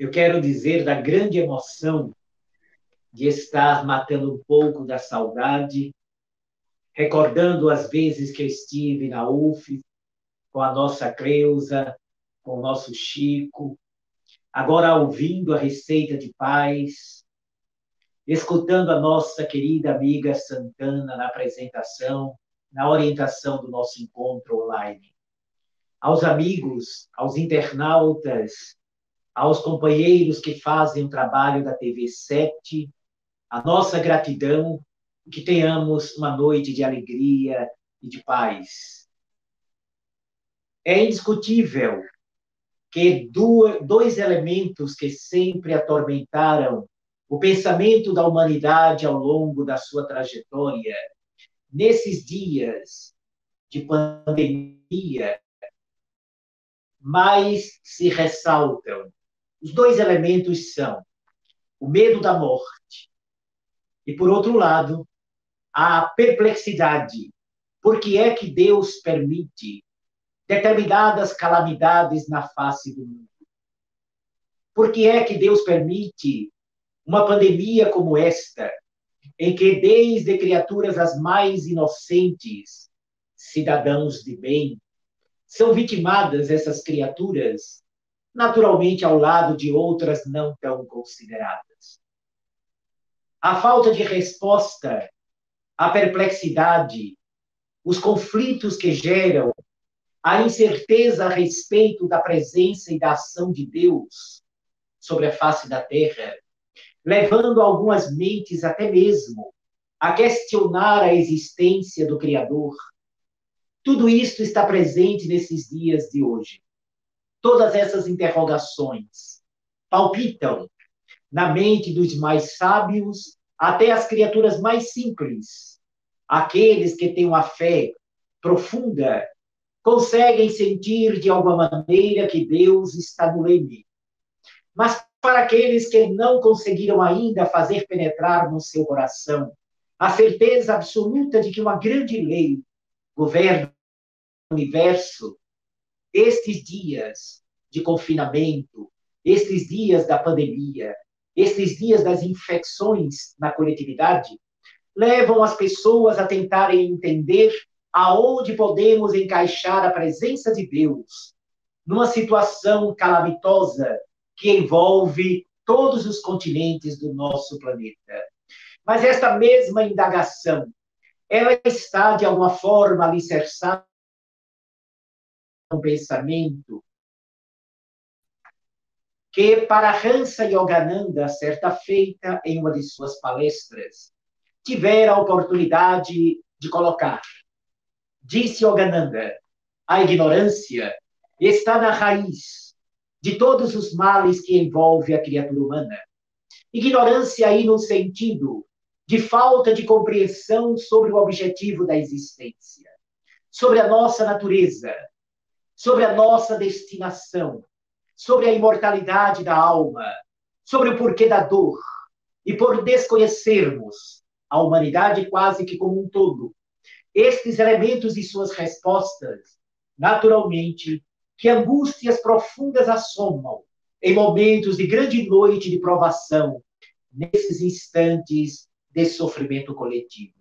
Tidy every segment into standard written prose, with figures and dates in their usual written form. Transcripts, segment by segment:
Eu quero dizer da grande emoção de estar matando um pouco da saudade, recordando as vezes que eu estive na UF com a nossa Cleusa, com o nosso Chico, agora ouvindo a receita de paz, escutando a nossa querida amiga Santana na apresentação, na orientação do nosso encontro online. Aos amigos, aos internautas, aos companheiros que fazem o trabalho da TV 7, a nossa gratidão e que tenhamos uma noite de alegria e de paz. É indiscutível que dois elementos que sempre atormentaram o pensamento da humanidade ao longo da sua trajetória, nesses dias de pandemia, mais se ressaltam. Os dois elementos são o medo da morte e, por outro lado, a perplexidade. Por que é que Deus permite determinadas calamidades na face do mundo? Por que é que Deus permite uma pandemia como esta, em que desde criaturas as mais inocentes, cidadãos de bem, são vitimadas essas criaturas, naturalmente ao lado de outras não tão consideradas? A falta de resposta, a perplexidade, os conflitos que geram, a incerteza a respeito da presença e da ação de Deus sobre a face da terra, levando algumas mentes até mesmo a questionar a existência do Criador. Tudo isso está presente nesses dias de hoje. Todas essas interrogações palpitam na mente dos mais sábios até as criaturas mais simples. Aqueles que têm uma fé profunda conseguem sentir de alguma maneira que Deus está no leme. Mas para aqueles que não conseguiram ainda fazer penetrar no seu coração a certeza absoluta de que uma grande lei governa o universo, estes dias de confinamento, estes dias da pandemia, estes dias das infecções na coletividade, levam as pessoas a tentarem entender aonde podemos encaixar a presença de Deus numa situação calamitosa que envolve todos os continentes do nosso planeta. Mas esta mesma indagação, ela está, de alguma forma, alicerçada no pensamento que Paramahansa Yogananda, certa feita, em uma de suas palestras, tivera a oportunidade de colocar. Disse Yogananda, a ignorância está na raiz de todos os males que envolve a criatura humana. Ignorância aí no sentido de falta de compreensão sobre o objetivo da existência, sobre a nossa natureza, sobre a nossa destinação, sobre a imortalidade da alma, sobre o porquê da dor, e por desconhecermos a humanidade quase que como um todo, estes elementos e suas respostas, naturalmente, que angústias profundas assomam em momentos de grande noite de provação, nesses instantes de sofrimento coletivo.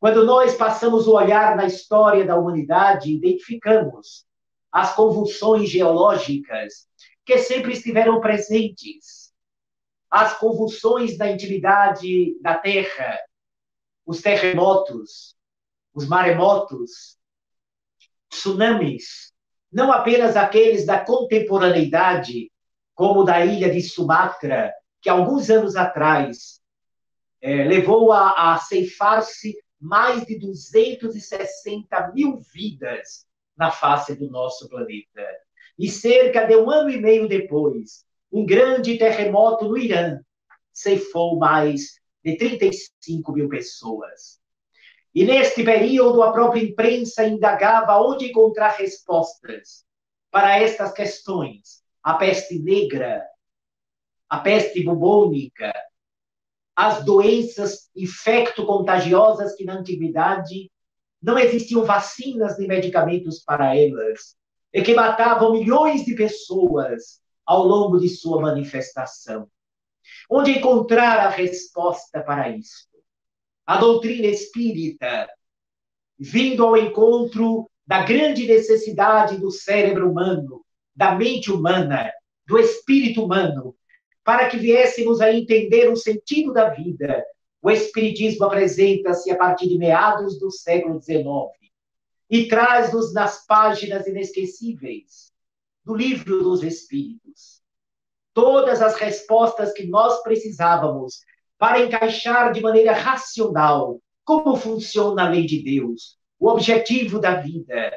Quando nós passamos o olhar na história da humanidade, identificamos as convulsões geológicas que sempre estiveram presentes, as convulsões da intimidade da Terra, os terremotos, os maremotos, tsunamis, não apenas aqueles da contemporaneidade, como o da ilha de Sumatra, que alguns anos atrás levou a ceifar-se mais de 260 mil vidas na face do nosso planeta. E cerca de 1 ano e meio depois, um grande terremoto no Irã ceifou mais de 35 mil pessoas. E neste período, a própria imprensa indagava onde encontrar respostas para estas questões. A peste negra, a peste bubônica, as doenças infecto-contagiosas que na antiguidade não existiam vacinas nem medicamentos para elas, e que matavam milhões de pessoas ao longo de sua manifestação. Onde encontrar a resposta para isto? A doutrina espírita, vindo ao encontro da grande necessidade do cérebro humano, da mente humana, do espírito humano, para que viéssemos a entender o sentido da vida. O Espiritismo apresenta-se a partir de meados do século XIX e traz-nos nas páginas inesquecíveis do Livro dos Espíritos todas as respostas que nós precisávamos para encaixar de maneira racional como funciona a lei de Deus, o objetivo da vida.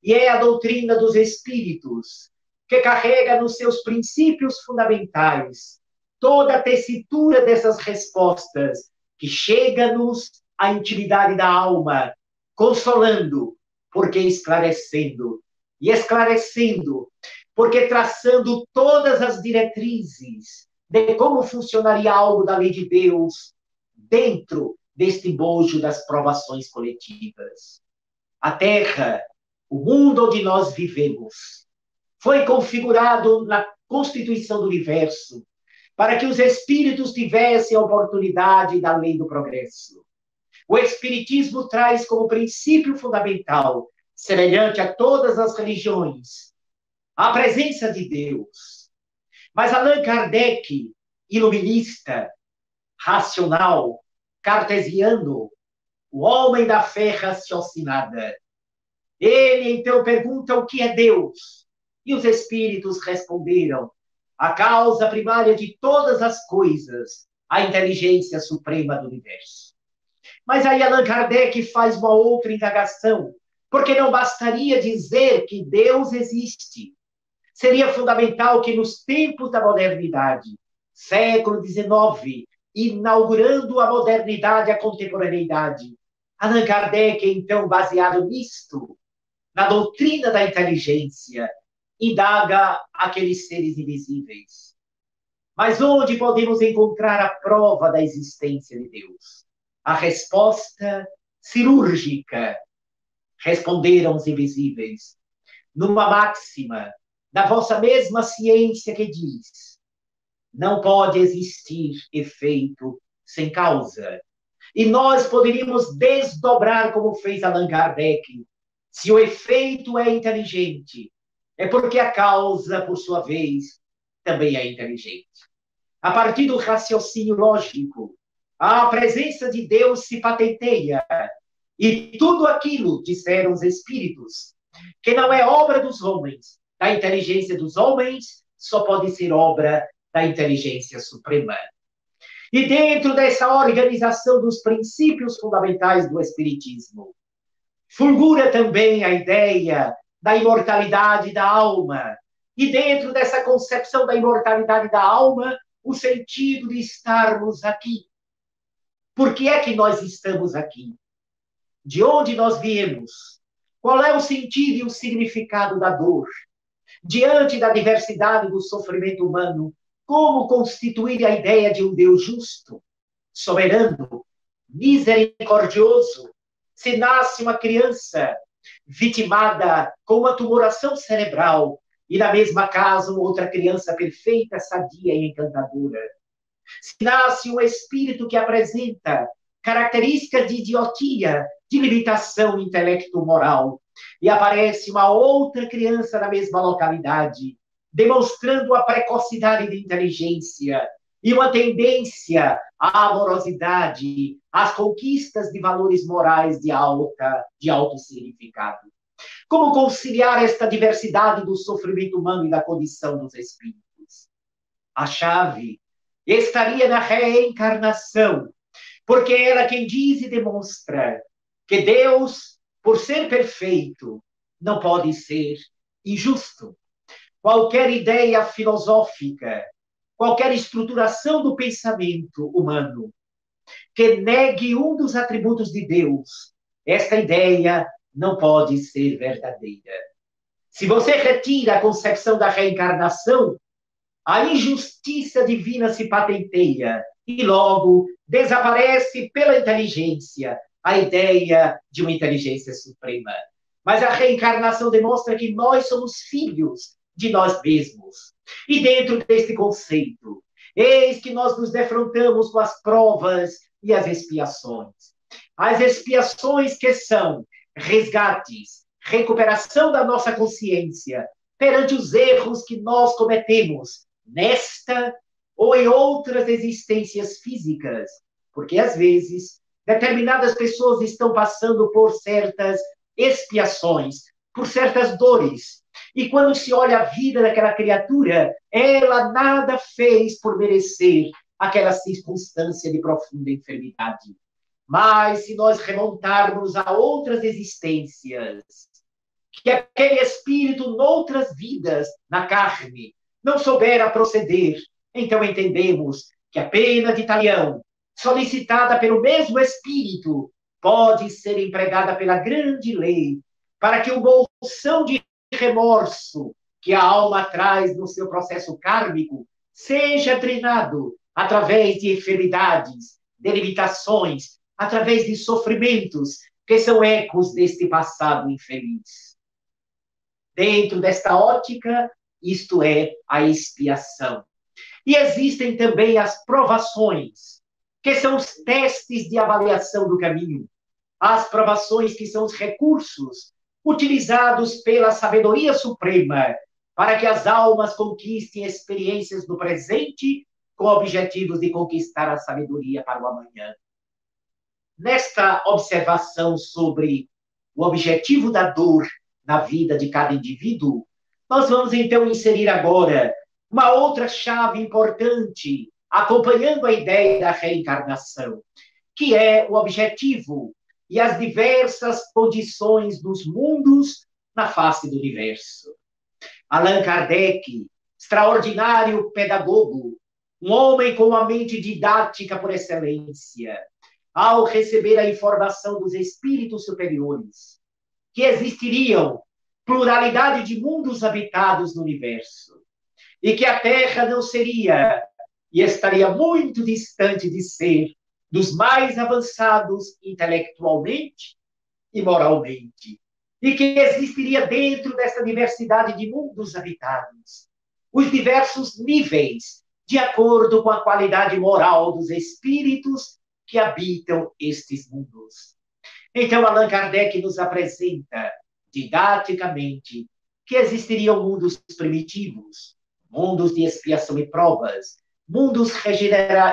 E é a doutrina dos Espíritos que carrega nos seus princípios fundamentais toda a tessitura dessas respostas que chega-nos à intimidade da alma, consolando, porque esclarecendo, e esclarecendo, porque traçando todas as diretrizes de como funcionaria algo da lei de Deus dentro deste bojo das provações coletivas. A Terra, o mundo onde nós vivemos, foi configurado na constituição do universo para que os espíritos tivessem a oportunidade da lei do progresso. O Espiritismo traz como princípio fundamental, semelhante a todas as religiões, a presença de Deus. Mas Allan Kardec, iluminista, racional, cartesiano, o homem da fé raciocinada, ele então pergunta o que é Deus. E os espíritos responderam: a causa primária de todas as coisas, a inteligência suprema do universo. Mas aí Allan Kardec faz uma outra indagação, porque não bastaria dizer que Deus existe. Seria fundamental que nos tempos da modernidade, século XIX, inaugurando a modernidade, a contemporaneidade, Allan Kardec, então, baseado nisto, na doutrina da inteligência, indaga aqueles seres invisíveis. Mas onde podemos encontrar a prova da existência de Deus? A resposta cirúrgica. Responderam os invisíveis, numa máxima da vossa mesma ciência que diz: não pode existir efeito sem causa. E nós poderíamos desdobrar como fez Allan Kardec. Se o efeito é inteligente, é porque a causa, por sua vez, também é inteligente. A partir do raciocínio lógico, a presença de Deus se patenteia. E tudo aquilo, disseram os espíritos, que não é obra dos homens, da inteligência dos homens, só pode ser obra da inteligência suprema. E dentro dessa organização dos princípios fundamentais do Espiritismo, fulgura também a ideia da imortalidade da alma. E dentro dessa concepção da imortalidade da alma, o sentido de estarmos aqui. Por que é que nós estamos aqui? De onde nós viemos? Qual é o sentido e o significado da dor? Diante da diversidade do sofrimento humano, como constituir a ideia de um Deus justo, soberano, misericordioso, se nasce uma criança vitimada com uma tumoração cerebral e na mesma casa outra criança perfeita, sadia e encantadora? Se nasce um espírito que apresenta características de idiotia, de limitação intelecto-moral, e aparece uma outra criança na mesma localidade, demonstrando a precocidade de inteligência e uma tendência à amorosidade, às conquistas de valores morais de alto significado. Como conciliar esta diversidade do sofrimento humano e da condição dos espíritos? A chave estaria na reencarnação, porque ela quem diz e demonstra que Deus, por ser perfeito, não pode ser injusto. Qualquer ideia filosófica, qualquer estruturação do pensamento humano que negue um dos atributos de Deus, esta ideia não pode ser verdadeira. Se você retira a concepção da reencarnação, a injustiça divina se patenteia e logo desaparece pela inteligência a ideia de uma inteligência suprema. Mas a reencarnação demonstra que nós somos filhos de nós mesmos. E dentro deste conceito, eis que nós nos defrontamos com as provas e as expiações. As expiações que são resgates, recuperação da nossa consciência perante os erros que nós cometemos nesta ou em outras existências físicas, porque às vezes determinadas pessoas estão passando por certas expiações, por certas dores. E quando se olha a vida daquela criatura, ela nada fez por merecer aquela circunstância de profunda enfermidade. Mas se nós remontarmos a outras existências, que aquele espírito, noutras vidas, na carne, não soubera proceder, então entendemos que a pena de talião, solicitada pelo mesmo espírito, pode ser empregada pela grande lei, para que o bolsão de remorso que a alma traz no seu processo kármico seja drenado através de enfermidades, de limitações, através de sofrimentos que são ecos deste passado infeliz. Dentro desta ótica, isto é a expiação. E existem também as provações, que são os testes de avaliação do caminho. As provações que são os recursos utilizados pela sabedoria suprema para que as almas conquistem experiências do presente com objetivos de conquistar a sabedoria para o amanhã. Nesta observação sobre o objetivo da dor na vida de cada indivíduo, nós vamos então inserir agora uma outra chave importante, acompanhando a ideia da reencarnação, que é o objetivo e as diversas condições dos mundos na face do universo. Allan Kardec, extraordinário pedagogo, um homem com uma mente didática por excelência, ao receber a informação dos espíritos superiores, que existiriam pluralidade de mundos habitados no universo, e que a Terra não seria e estaria muito distante de ser dos mais avançados intelectualmente e moralmente, e que existiria dentro dessa diversidade de mundos habitados os diversos níveis de acordo com a qualidade moral dos espíritos que habitam estes mundos. Então, Allan Kardec nos apresenta didaticamente que existiriam mundos primitivos, mundos de expiação e provas, mundos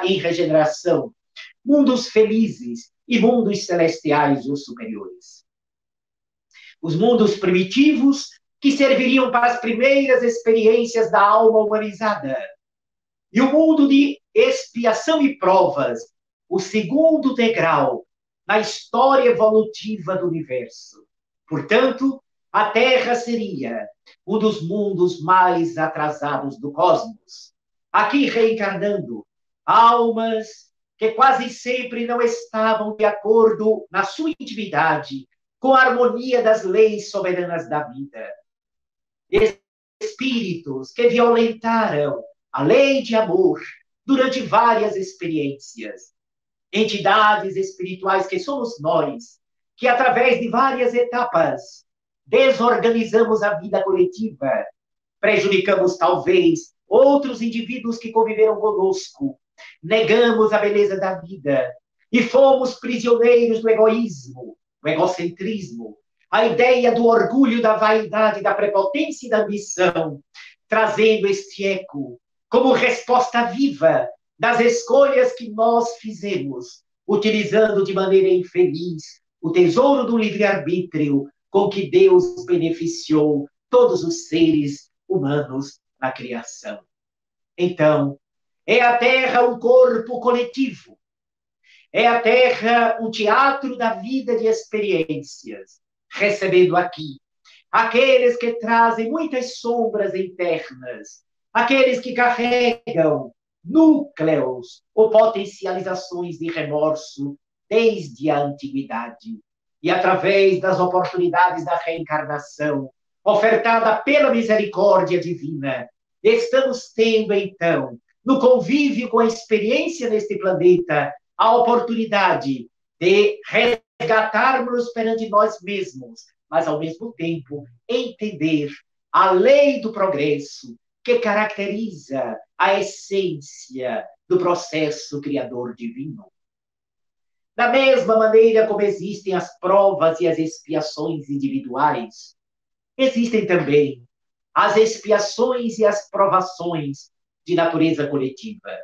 em regeneração, mundos felizes e mundos celestiais ou superiores. Os mundos primitivos que serviriam para as primeiras experiências da alma humanizada. E o mundo de expiação e provas, o segundo degrau na história evolutiva do universo. Portanto, a Terra seria um dos mundos mais atrasados do cosmos. Aqui reencarnando almas que quase sempre não estavam de acordo na sua intimidade com a harmonia das leis soberanas da vida. Espíritos que violentaram a lei de amor durante várias experiências. Entidades espirituais que somos nós, que através de várias etapas desorganizamos a vida coletiva, prejudicamos talvez outros indivíduos que conviveram conosco, negamos a beleza da vida e fomos prisioneiros do egoísmo, do egocentrismo, a ideia do orgulho, da vaidade, da prepotência e da ambição, trazendo este eco como resposta viva das escolhas que nós fizemos, utilizando de maneira infeliz o tesouro do livre-arbítrio com que Deus beneficiou todos os seres humanos na criação. Então, é a Terra um corpo coletivo, é a Terra um teatro da vida de experiências, recebendo aqui aqueles que trazem muitas sombras internas, aqueles que carregam núcleos ou potencializações de remorso desde a antiguidade. E através das oportunidades da reencarnação, ofertada pela misericórdia divina, estamos tendo, então, no convívio com a experiência neste planeta, a oportunidade de resgatarmos perante nós mesmos, mas, ao mesmo tempo, entender a lei do progresso, que caracteriza a essência do processo criador divino. Da mesma maneira como existem as provas e as expiações individuais, existem também as expiações e as provações de natureza coletiva.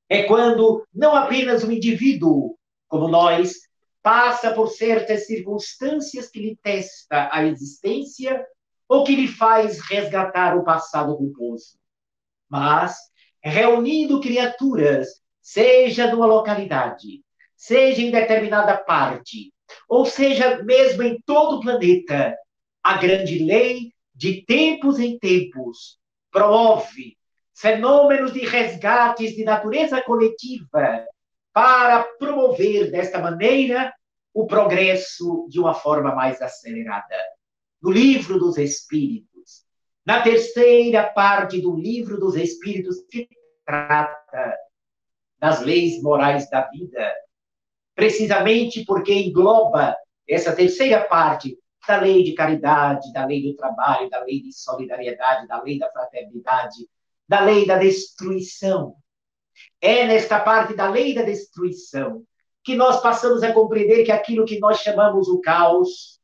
É quando não apenas o indivíduo, como nós, passa por certas circunstâncias que lhe testa a existência ou que lhe faz resgatar o passado culposo, mas reunindo criaturas, seja numa localidade, seja em determinada parte, ou seja mesmo em todo o planeta, a grande lei de tempos em tempos promove fenômenos de resgates de natureza coletiva para promover desta maneira o progresso de uma forma mais acelerada. No Livro dos Espíritos, na terceira parte do Livro dos Espíritos, que trata das leis morais da vida, precisamente porque engloba essa terceira parte da lei de caridade, da lei do trabalho, da lei de solidariedade, da lei da fraternidade, da lei da destruição. É nesta parte da lei da destruição que nós passamos a compreender que aquilo que nós chamamos o caos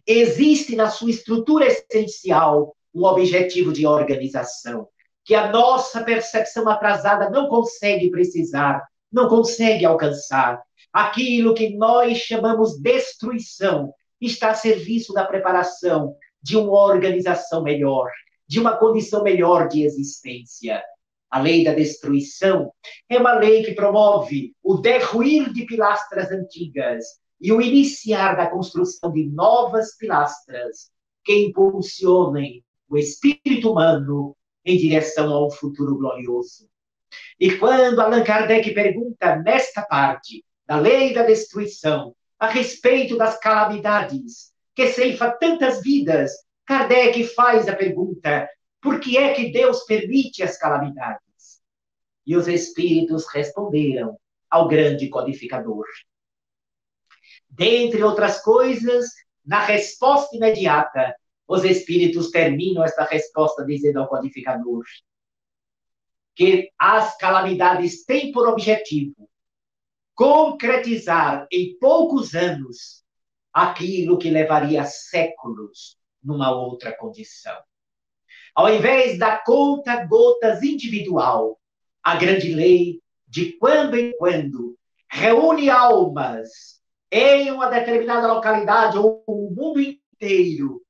existe na sua estrutura essencial um objetivo de organização, que a nossa percepção atrasada não consegue precisar, não consegue alcançar. Aquilo que nós chamamos destruição está a serviço da preparação de uma organização melhor, de uma condição melhor de existência. A lei da destruição é uma lei que promove o derruir de pilastras antigas e o iniciar da construção de novas pilastras que impulsionem o espírito humano em direção a um futuro glorioso. E quando Allan Kardec pergunta nesta parte da lei da destruição a respeito das calamidades que ceifa tantas vidas, Kardec faz a pergunta: por que é que Deus permite as calamidades? E os espíritos responderam ao grande codificador. Dentre outras coisas, na resposta imediata, os espíritos terminam esta resposta dizendo ao codificador que as calamidades têm por objetivo concretizar em poucos anos aquilo que levaria séculos numa outra condição. Ao invés da conta-gotas individual, a grande lei, de quando em quando, reúne almas em uma determinada localidade ou o mundo inteiro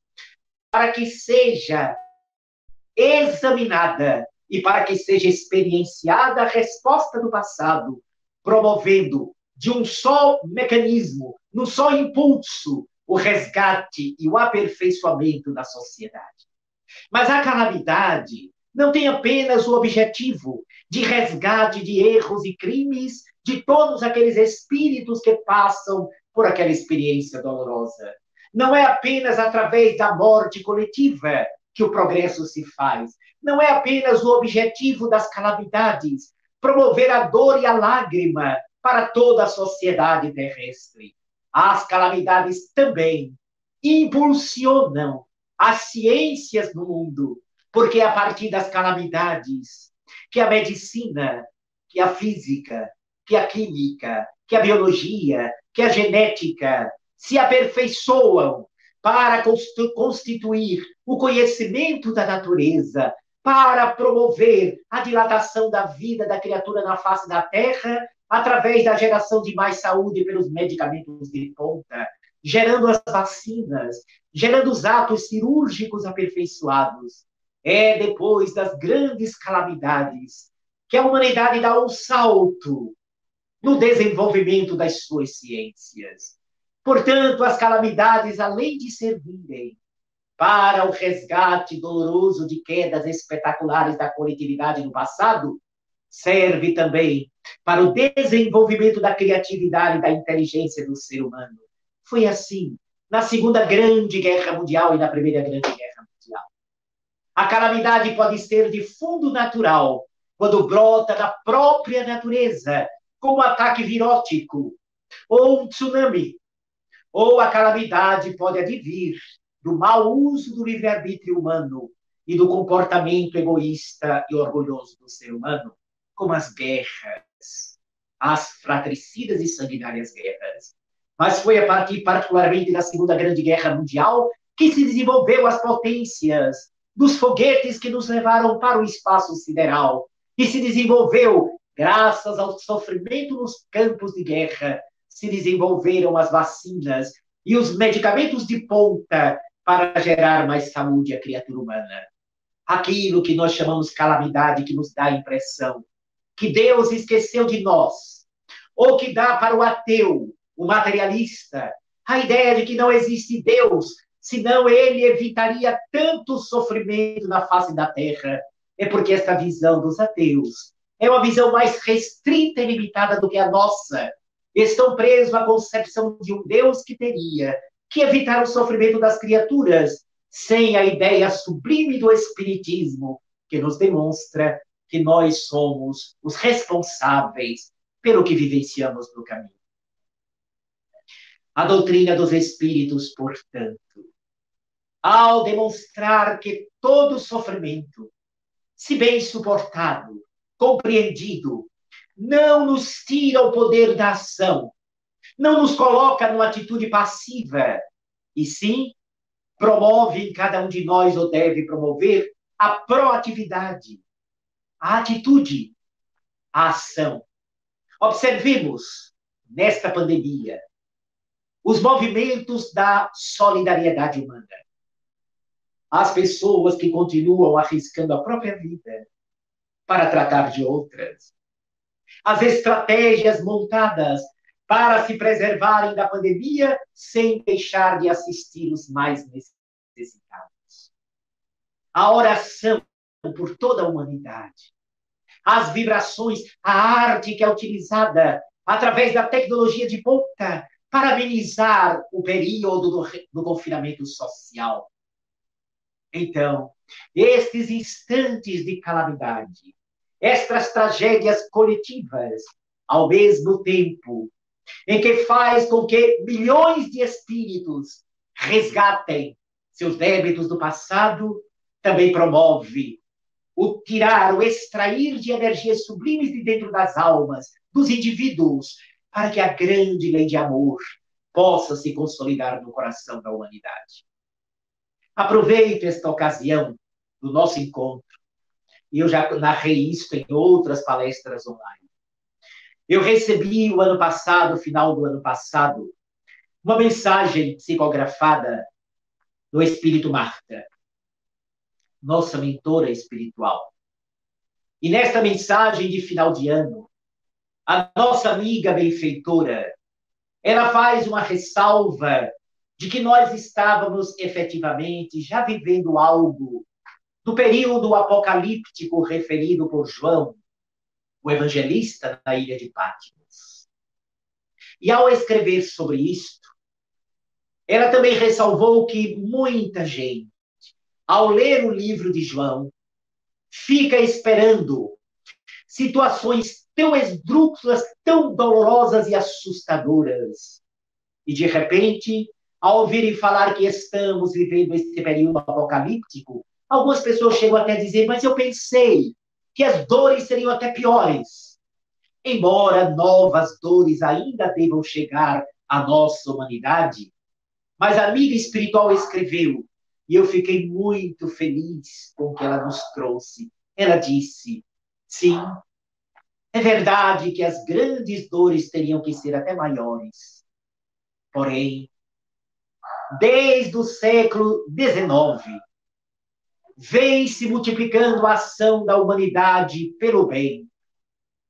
para que seja examinada e para que seja experienciada a resposta do passado, promovendo de um só mecanismo, num só impulso, o resgate e o aperfeiçoamento da sociedade. Mas a calamidade não tem apenas o objetivo de resgate de erros e crimes de todos aqueles espíritos que passam por aquela experiência dolorosa. Não é apenas através da morte coletiva que o progresso se faz. Não é apenas o objetivo das calamidades promover a dor e a lágrima para toda a sociedade terrestre. As calamidades também impulsionam as ciências no mundo, porque é a partir das calamidades que a medicina, que a física, que a química, que a biologia, que a genética se aperfeiçoam para constituir o conhecimento da natureza, para promover a dilatação da vida da criatura na face da Terra, através da geração de mais saúde pelos medicamentos de ponta, gerando as vacinas, gerando os atos cirúrgicos aperfeiçoados. É depois das grandes calamidades que a humanidade dá um salto no desenvolvimento das suas ciências. Portanto, as calamidades, além de servirem para o resgate doloroso de quedas espetaculares da coletividade no passado, serve também para o desenvolvimento da criatividade e da inteligência do ser humano. Foi assim na Segunda Grande Guerra Mundial e na Primeira Grande Guerra Mundial. A calamidade pode ser de fundo natural, quando brota da própria natureza, como um ataque virótico, ou um tsunami, ou a calamidade pode advir do mau uso do livre-arbítrio humano e do comportamento egoísta e orgulhoso do ser humano, como as guerras, as fratricidas e sanguinárias guerras. Mas foi a partir, particularmente, da Segunda Grande Guerra Mundial que se desenvolveu as potências dos foguetes que nos levaram para o espaço sideral, e se desenvolveu, graças ao sofrimento nos campos de guerra, se desenvolveram as vacinas e os medicamentos de ponta para gerar mais saúde à criatura humana. Aquilo que nós chamamos calamidade, que nos dá a impressão que Deus esqueceu de nós, ou que dá para o ateu, o materialista, a ideia de que não existe Deus, senão ele evitaria tanto sofrimento na face da terra. É porque esta visão dos ateus é uma visão mais restrita e limitada do que a nossa. Estão presos à concepção de um Deus que teria que evitar o sofrimento das criaturas, sem a ideia sublime do Espiritismo, que nos demonstra que nós somos os responsáveis pelo que vivenciamos no caminho. A doutrina dos Espíritos, portanto, ao demonstrar que todo sofrimento, se bem suportado, compreendido, não nos tira o poder da ação, não nos coloca numa atitude passiva, e sim promove em cada um de nós, ou deve promover, a proatividade, a atitude, a ação. Observemos, nesta pandemia, os movimentos da solidariedade humana. As pessoas que continuam arriscando a própria vida para tratar de outras. As estratégias montadas para se preservarem da pandemia sem deixar de assistir os mais necessitados. A oração por toda a humanidade. As vibrações, a arte que é utilizada através da tecnologia de ponta para amenizar o período do confinamento social. Então, estes instantes de calamidade, estas tragédias coletivas, ao mesmo tempo em que faz com que milhões de espíritos resgatem seus débitos do passado, também promove o tirar, o extrair de energias sublimes de dentro das almas, dos indivíduos, para que a grande lei de amor possa se consolidar no coração da humanidade. Aproveito esta ocasião do nosso encontro, e eu já narrei isso em outras palestras online. Eu recebi o ano passado, final do ano passado, uma mensagem psicografada do Espírito Marta, nossa mentora espiritual. E nesta mensagem de final de ano, a nossa amiga benfeitora, ela faz uma ressalva de que nós estávamos efetivamente já vivendo algo do período apocalíptico referido por João, o evangelista, na ilha de Patmos. E ao escrever sobre isto, ela também ressalvou que muita gente, ao ler o livro de João, fica esperando situações tão esdrúxulas, tão dolorosas e assustadoras. E, de repente, ao ouvirem falar que estamos vivendo esse período apocalíptico, algumas pessoas chegam até a dizer, mas eu pensei que as dores seriam até piores. Embora novas dores ainda devam chegar à nossa humanidade, mas a amiga espiritual escreveu, e eu fiquei muito feliz com o que ela nos trouxe. Ela disse, sim, é verdade que as grandes dores teriam que ser até maiores. Porém, desde o século XIX, vem se multiplicando a ação da humanidade pelo bem.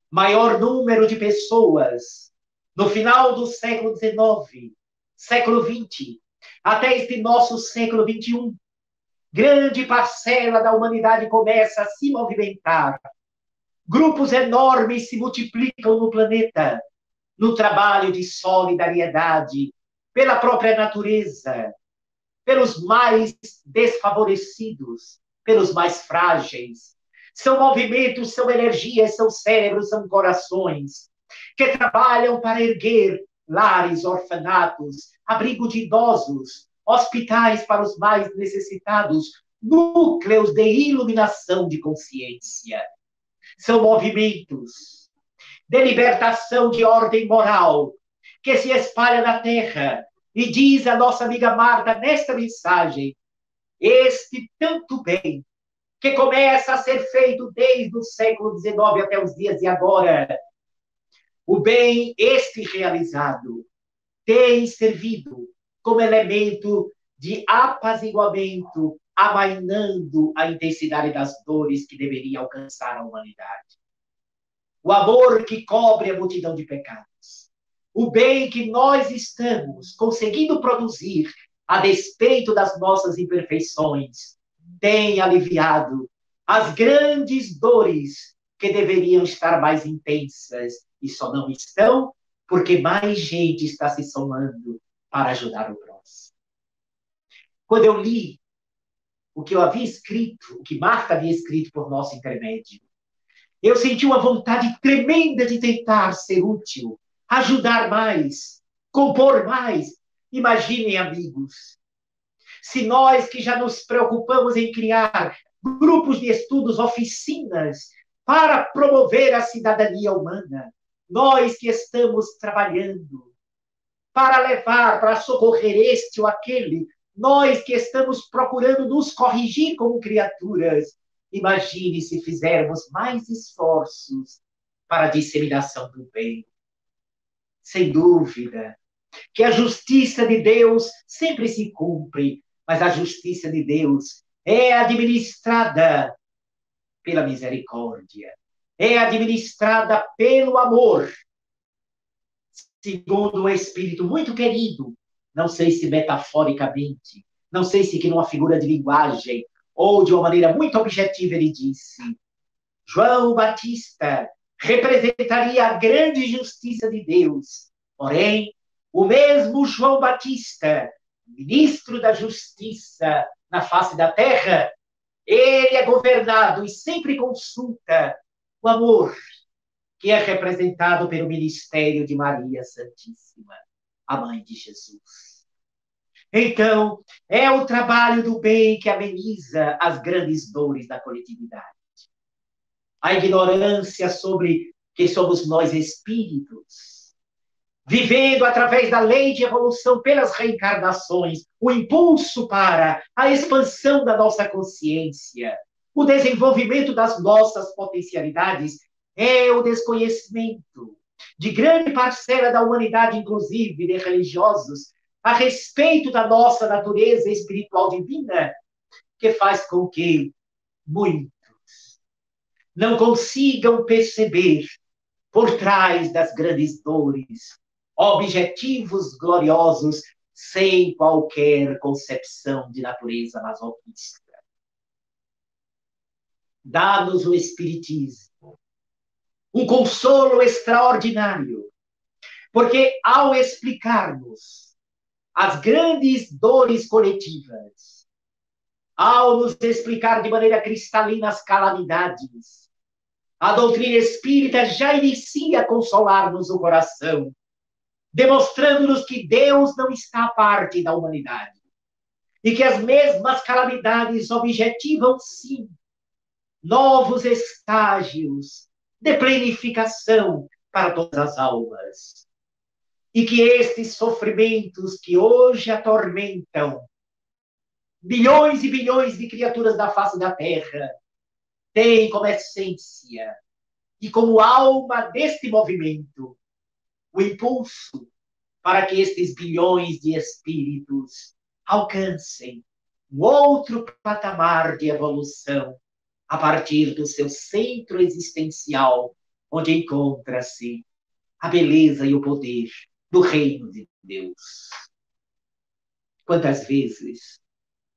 Maior número de pessoas, no final do século XIX, século XX, até este nosso século XXI, grande parcela da humanidade começa a se movimentar. Grupos enormes se multiplicam no planeta, no trabalho de solidariedade, pela própria natureza, pelos mais desfavorecidos, pelos mais frágeis. São movimentos, são energias, são cérebros, são corações, que trabalham para erguer lares, orfanatos, abrigo de idosos, hospitais para os mais necessitados, núcleos de iluminação de consciência. São movimentos de libertação de ordem moral que se espalha na Terra. E diz a nossa amiga Marta nesta mensagem, este tanto bem que começa a ser feito desde o século XIX até os dias de agora, o bem este realizado tem servido como elemento de apaziguamento, amainando a intensidade das dores que deveria alcançar a humanidade. O amor que cobre a multidão de pecados. O bem que nós estamos conseguindo produzir a despeito das nossas imperfeições tem aliviado as grandes dores que deveriam estar mais intensas e só não estão porque mais gente está se somando para ajudar o próximo. Quando eu li o que eu havia escrito, o que Marta havia escrito por nosso intermédio, eu senti uma vontade tremenda de tentar ser útil, ajudar mais, compor mais. Imaginem, amigos, se nós que já nos preocupamos em criar grupos de estudos, oficinas, para promover a cidadania humana, nós que estamos trabalhando para levar, para socorrer este ou aquele, nós que estamos procurando nos corrigir como criaturas, imagine se fizermos mais esforços para a disseminação do bem. Sem dúvida que a justiça de Deus sempre se cumpre, mas a justiça de Deus é administrada pela misericórdia, é administrada pelo amor, segundo um espírito muito querido, não sei se metaforicamente, não sei se que numa figura de linguagem, ou de uma maneira muito objetiva ele disse, João Batista representaria a grande justiça de Deus, porém, o mesmo João Batista, ministro da justiça na face da terra, ele é governado e sempre consulta o amor, que é representado pelo ministério de Maria Santíssima, a mãe de Jesus. Então, é o trabalho do bem que ameniza as grandes dores da coletividade. A ignorância sobre que somos nós espíritos, vivendo através da lei de evolução pelas reencarnações, o impulso para a expansão da nossa consciência, o desenvolvimento das nossas potencialidades, é o desconhecimento de grande parcela da humanidade, inclusive de religiosos, a respeito da nossa natureza espiritual divina, que faz com que muitos não consigam perceber, por trás das grandes dores, objetivos gloriosos, sem qualquer concepção de natureza masoquista. Dá-nos o Espiritismo um consolo extraordinário, porque ao explicar-nos as grandes dores coletivas, ao nos explicar de maneira cristalina as calamidades, a doutrina espírita já inicia a consolar-nos o coração, demonstrando-nos que Deus não está à parte da humanidade e que as mesmas calamidades objetivam, sim, novos estágios de plenificação para todas as almas. E que estes sofrimentos que hoje atormentam bilhões e bilhões de criaturas da face da Terra têm como essência e como alma deste movimento o impulso para que estes bilhões de espíritos alcancem um outro patamar de evolução a partir do seu centro existencial, onde encontra-se a beleza e o poder do reino de Deus. Quantas vezes,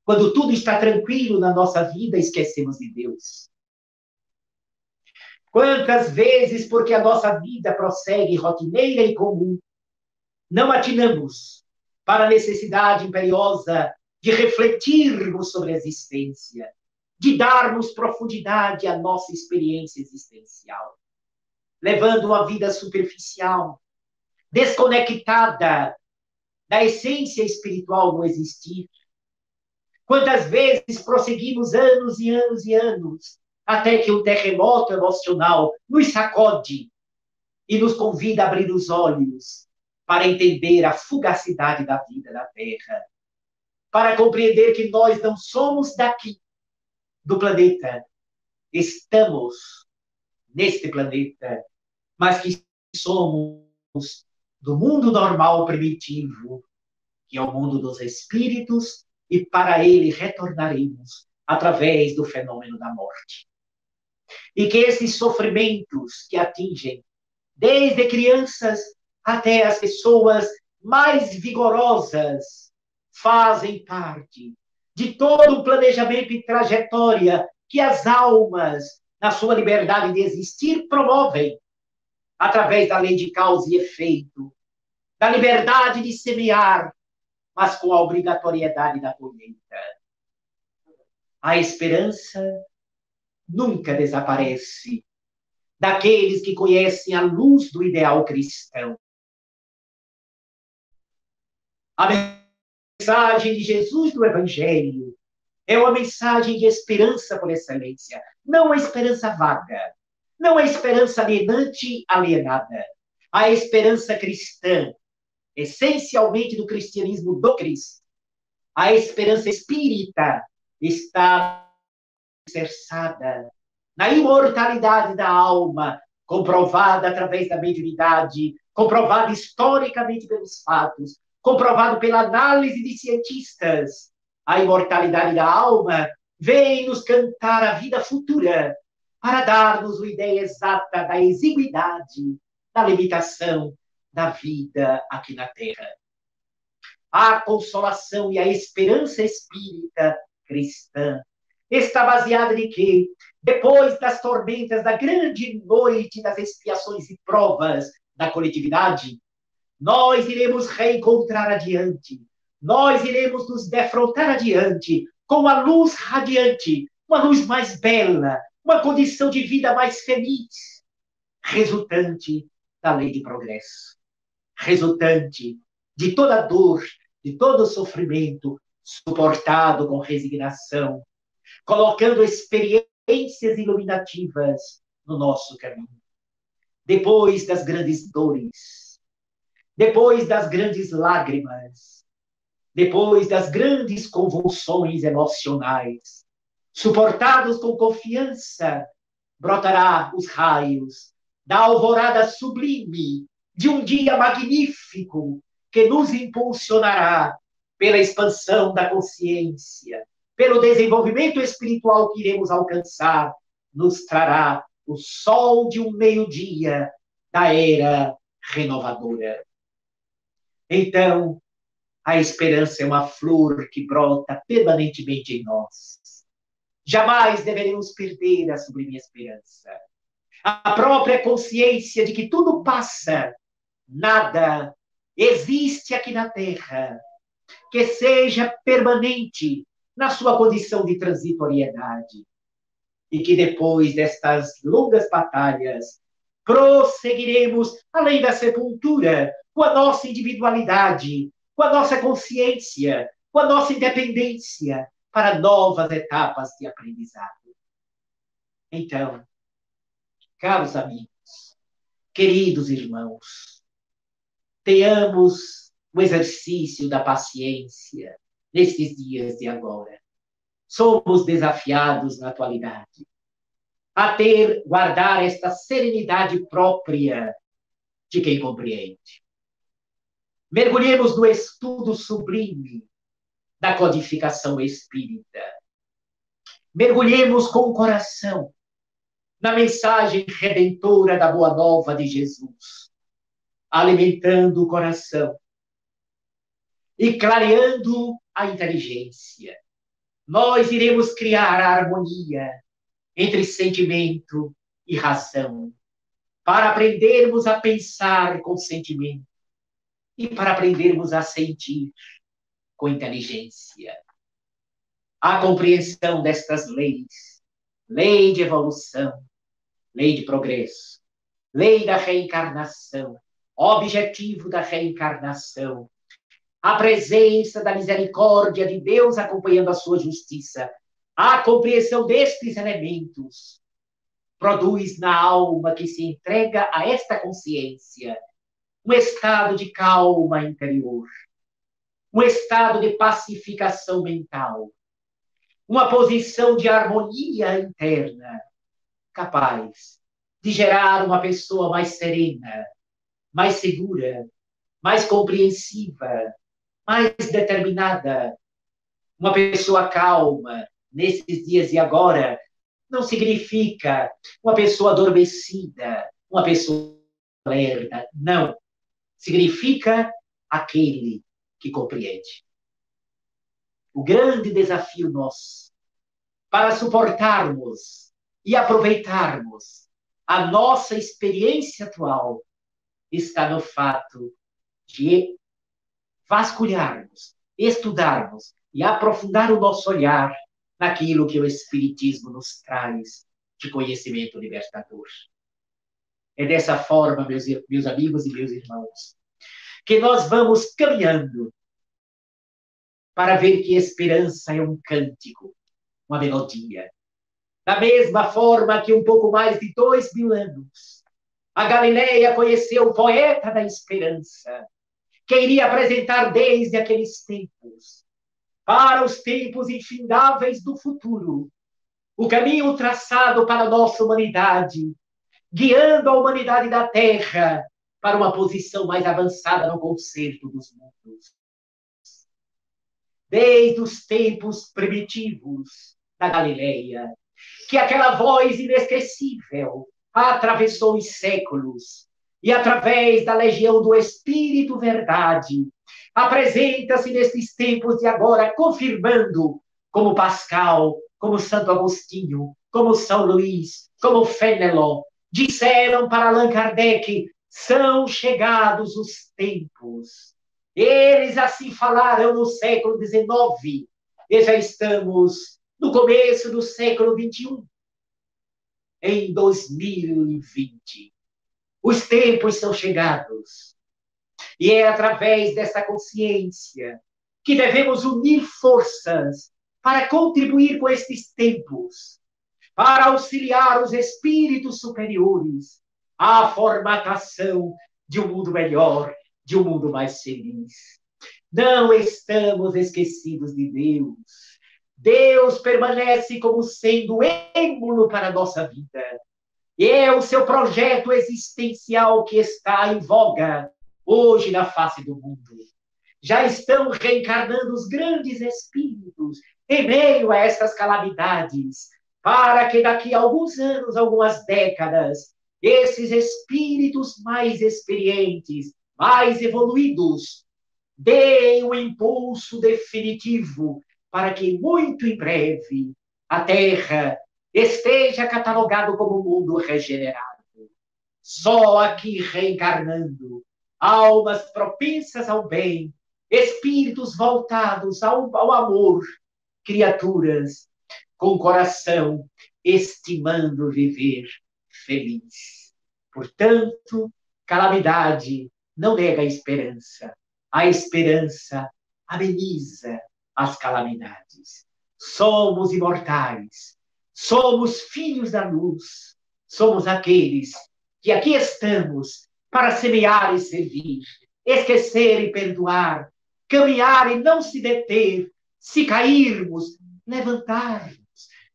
quando tudo está tranquilo na nossa vida, esquecemos de Deus? Quantas vezes, porque a nossa vida prossegue rotineira e comum, não atinamos para a necessidade imperiosa de refletirmos sobre a existência, de darmos profundidade à nossa experiência existencial, levando uma vida superficial, desconectada da essência espiritual do existir. Quantas vezes prosseguimos anos e anos e anos, até que um terremoto emocional nos sacode e nos convida a abrir os olhos para entender a fugacidade da vida na Terra, para compreender que nós não somos daqui, do planeta, estamos neste planeta, mas que somos do mundo normal primitivo, que é o mundo dos espíritos, e para ele retornaremos através do fenômeno da morte. E que esses sofrimentos que atingem desde crianças até as pessoas mais vigorosas fazem parte de todo o planejamento e trajetória que as almas, na sua liberdade de existir, promovem através da lei de causa e efeito, da liberdade de semear, mas com a obrigatoriedade da colheita. A esperança nunca desaparece daqueles que conhecem a luz do ideal cristão. A mensagem de Jesus do Evangelho é uma mensagem de esperança por excelência, não a esperança vaga, não a esperança alienante, alienada, a esperança cristã, essencialmente do cristianismo do Cristo. A esperança espírita está alicerçada na imortalidade da alma, comprovada através da mediunidade, comprovada historicamente pelos fatos, comprovado pela análise de cientistas. A imortalidade da alma vem nos cantar a vida futura para dar-nos uma ideia exata da exiguidade, da limitação da vida aqui na Terra. A consolação e a esperança espírita cristã está baseada em que, depois das tormentas da grande noite das expiações e provas da coletividade, nós iremos reencontrar adiante, nós iremos nos defrontar adiante com a luz radiante, uma luz mais bela, uma condição de vida mais feliz, resultante da lei de progresso, resultante de toda dor, de todo sofrimento, suportado com resignação, colocando experiências iluminativas no nosso caminho. Depois das grandes dores, depois das grandes lágrimas, depois das grandes convulsões emocionais, suportados com confiança, brotará os raios da alvorada sublime de um dia magnífico que nos impulsionará pela expansão da consciência, pelo desenvolvimento espiritual que iremos alcançar, nos trará o sol de um meio-dia da era renovadora. Então, a esperança é uma flor que brota permanentemente em nós. Jamais deveremos perder a sublime esperança. A própria consciência de que tudo passa, nada existe aqui na Terra que seja permanente na sua condição de transitoriedade. E que depois destas longas batalhas, prosseguiremos além da sepultura, com a nossa individualidade, com a nossa consciência, com a nossa independência, para novas etapas de aprendizado. Então, caros amigos, queridos irmãos, tenhamos o exercício da paciência nestes dias de agora. Somos desafiados na atualidade a guardar esta serenidade própria de quem compreende. Mergulhemos no estudo sublime da codificação espírita. Mergulhemos com o coração na mensagem redentora da Boa Nova de Jesus, alimentando o coração e clareando a inteligência. Nós iremos criar a harmonia entre sentimento e razão, para aprendermos a pensar com sentimento e para aprendermos a sentir com inteligência. A compreensão destas leis, lei de evolução, lei de progresso, lei da reencarnação, objetivo da reencarnação, a presença da misericórdia de Deus acompanhando a sua justiça, a compreensão destes elementos produz na alma que se entrega a esta consciência um estado de calma interior, um estado de pacificação mental, uma posição de harmonia interna, capaz de gerar uma pessoa mais serena, mais segura, mais compreensiva, mais determinada. Uma pessoa calma, nesses dias e agora, não significa uma pessoa adormecida, uma pessoa lerda. Não. Significa aquele que compreende. O grande desafio nosso, para suportarmos e aproveitarmos a nossa experiência atual, está no fato de vasculharmos, estudarmos e aprofundar o nosso olhar naquilo que o Espiritismo nos traz de conhecimento libertador. É dessa forma, meus amigos e meus irmãos, que nós vamos caminhando para ver que esperança é um cântico, uma melodia. Da mesma forma que um pouco mais de 2000 anos, a Galileia conheceu o poeta da esperança, que iria apresentar desde aqueles tempos, para os tempos infindáveis do futuro, o caminho traçado para a nossa humanidade, guiando a humanidade da Terra para uma posição mais avançada no concerto dos mundos. Desde os tempos primitivos da Galileia, que aquela voz inesquecível atravessou os séculos e, através da legião do Espírito Verdade, apresenta-se nesses tempos de agora, confirmando, como Pascal, como Santo Agostinho, como São Luís, como Fénelon, disseram para Allan Kardec, são chegados os tempos. Eles assim falaram no século XIX, e já estamos no começo do século XXI, em 2020. Os tempos são chegados. E é através dessa consciência que devemos unir forças para contribuir com estes tempos, para auxiliar os espíritos superiores à formatação de um mundo melhor, de um mundo mais feliz. Não estamos esquecidos de Deus. Deus permanece como sendo êmulo para a nossa vida. E é o seu projeto existencial que está em voga hoje na face do mundo. Já estão reencarnando os grandes espíritos em meio a essas calamidades, para que daqui a alguns anos, algumas décadas, esses espíritos mais experientes, mais evoluídos, deem um impulso definitivo para que muito em breve a Terra esteja catalogado como mundo regenerado. Só aqui reencarnando, almas propensas ao bem, espíritos voltados ao amor, criaturas com coração estimando viver feliz. Portanto, calamidade não nega a esperança. A esperança ameniza as calamidades. Somos imortais. Somos filhos da luz. Somos aqueles que aqui estamos para semear e servir, esquecer e perdoar, caminhar e não se deter, se cairmos, levantarmos,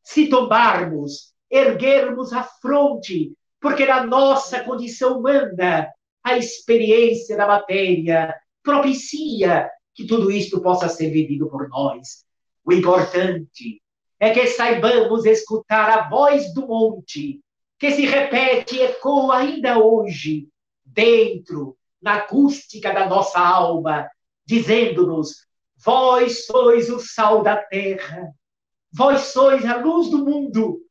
se tombarmos, erguermos a fronte, porque na nossa condição humana, a experiência da matéria propicia que tudo isto possa ser vivido por nós. O importante é que saibamos escutar a voz do monte, que se repete e ecoa ainda hoje, dentro, na acústica da nossa alma, dizendo-nos, vós sois o sal da terra, vós sois a luz do mundo,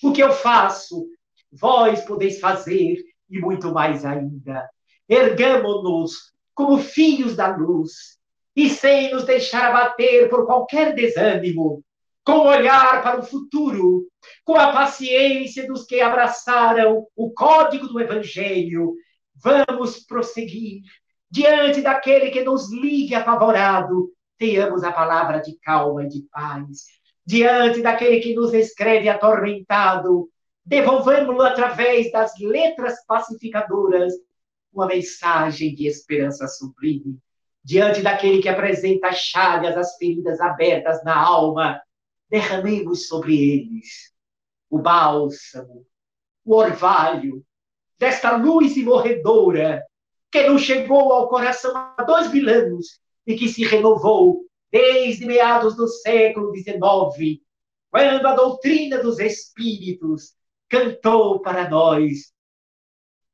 o que eu faço, vós podeis fazer, e muito mais ainda. Ergamo-nos como filhos da luz, e sem nos deixar abater por qualquer desânimo, com olhar para o futuro, com a paciência dos que abraçaram o código do Evangelho, vamos prosseguir, Diante daquele que nos ligue apavorado, tenhamos a palavra de calma e de paz. Diante daquele que nos escreve atormentado, devolvemos-lo através das letras pacificadoras uma mensagem de esperança sublime. Diante daquele que apresenta as chagas, as feridas abertas na alma, derramemos sobre eles o bálsamo, o orvalho desta luz imorredora que nos chegou ao coração há 2000 anos e que se renovou desde meados do século XIX, quando a doutrina dos espíritos cantou para nós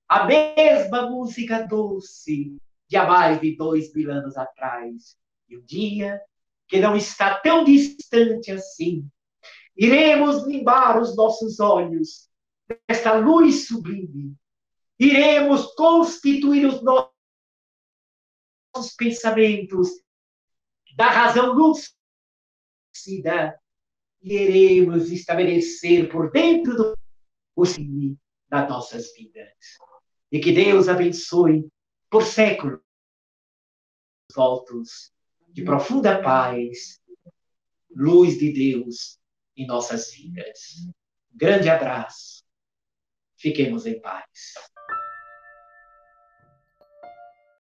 a mesma música doce de há mais de 2000 anos atrás. E um dia, que não está tão distante assim, iremos limpar os nossos olhos desta luz sublime. Iremos constituir os nossos pensamentos da razão lúcida e iremos estabelecer por dentro do possível das nossas vidas. E que Deus abençoe por séculos voltos de profunda paz, luz de Deus em nossas vidas. Grande abraço. Fiquemos em paz.